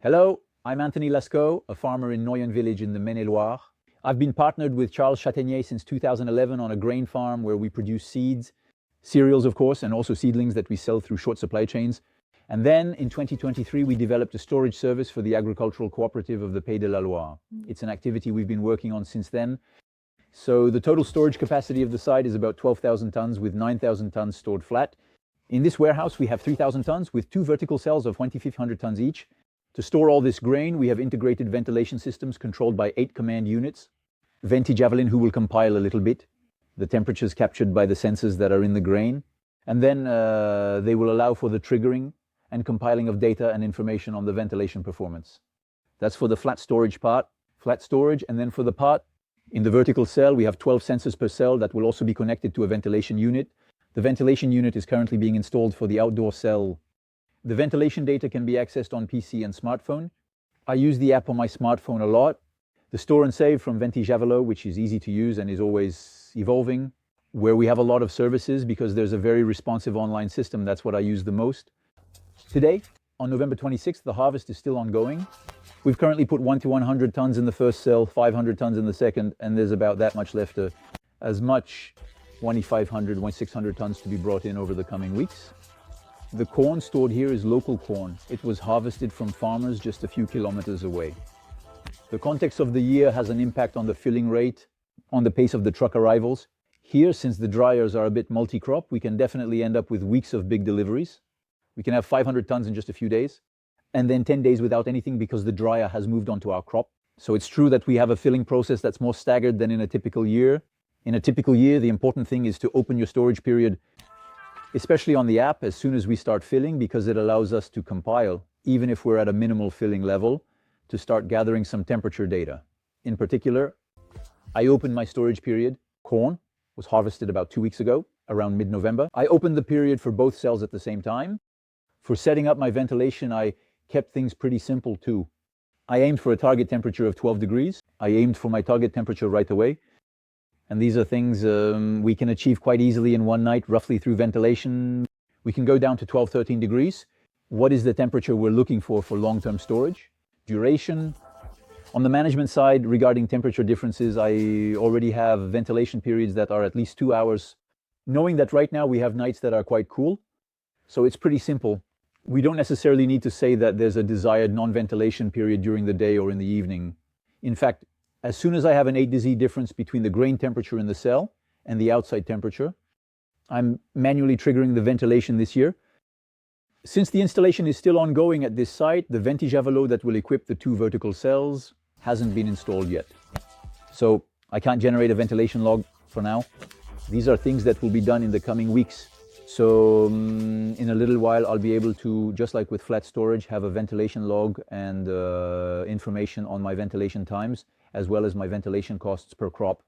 Hello, I'm Anthony Lascaud, a farmer in Noyon village in the Maine-et-Loire. I've been partnered with Charles Chatenier since 2011 on a grain farm where we produce seeds, cereals of course, and also seedlings that we sell through short supply chains. And then in 2023, we developed a storage service for the agricultural cooperative of the Pays de la Loire. It's an activity we've been working on since then. So the total storage capacity of the site is about 12,000 tons with 9,000 tons stored flat. In this warehouse, we have 3,000 tons with two vertical cells of 2,500 tons each. To store all this grain, we have integrated ventilation systems controlled by 8 command units. Javelot, who will compile a little bit, the temperatures captured by the sensors that are in the grain. And then they will allow for the triggering and compiling of data and information on the ventilation performance. That's for the flat storage part, flat storage. And then for the part in the vertical cell, we have 12 sensors per cell that will also be connected to a ventilation unit. The ventilation unit is currently being installed for the outdoor cell. The ventilation data can be accessed on PC and smartphone. I use the app on my smartphone a lot. The Store&Save from Javelot, which is easy to use and is always evolving, where we have a lot of services because there's a very responsive online system. That's what I use the most. Today, on November 26th, the harvest is still ongoing. We've currently put 1 to 100 tons in the first cell, 500 tons in the second, and there's about that much left, as much 2,500, 1,600 tons to be brought in over the coming weeks. The corn stored here is local corn. It was harvested from farmers just a few kilometers away. The context of the year has an impact on the filling rate, on the pace of the truck arrivals. Here, since the dryers are a bit multi-crop, we can definitely end up with weeks of big deliveries. We can have 500 tons in just a few days, and then 10 days without anything because the dryer has moved onto our crop. So it's true that we have a filling process that's more staggered than in a typical year. In a typical year, the important thing is to open your storage period, especially on the app, as soon as we start filling, because it allows us to compile, even if we're at a minimal filling level, to start gathering some temperature data. In particular, I opened my storage period. Corn was harvested about 2 weeks ago, around mid-November. I opened the period for both cells at the same time. For setting up my ventilation, I kept things pretty simple too. I aimed for a target temperature of 12 degrees. I aimed for my target temperature right away. And these are things we can achieve quite easily in one night, roughly through ventilation. We can go down to 12, 13 degrees. What is the temperature we're looking for long-term storage? Duration. On the management side, regarding temperature differences, I already have ventilation periods that are at least 2 hours, knowing that right now we have nights that are quite cool. So it's pretty simple. We don't necessarily need to say that there's a desired non-ventilation period during the day or in the evening. In fact, as soon as I have an A to Z difference between the grain temperature in the cell and the outside temperature, I'm manually triggering the ventilation this year. Since the installation is still ongoing at this site, the Javelot that will equip the 2 vertical cells hasn't been installed yet. So I can't generate a ventilation log for now. These are things that will be done in the coming weeks. So in a little while, I'll be able to, just like with flat storage, have a ventilation log and information on my ventilation times, as well as my ventilation costs per crop.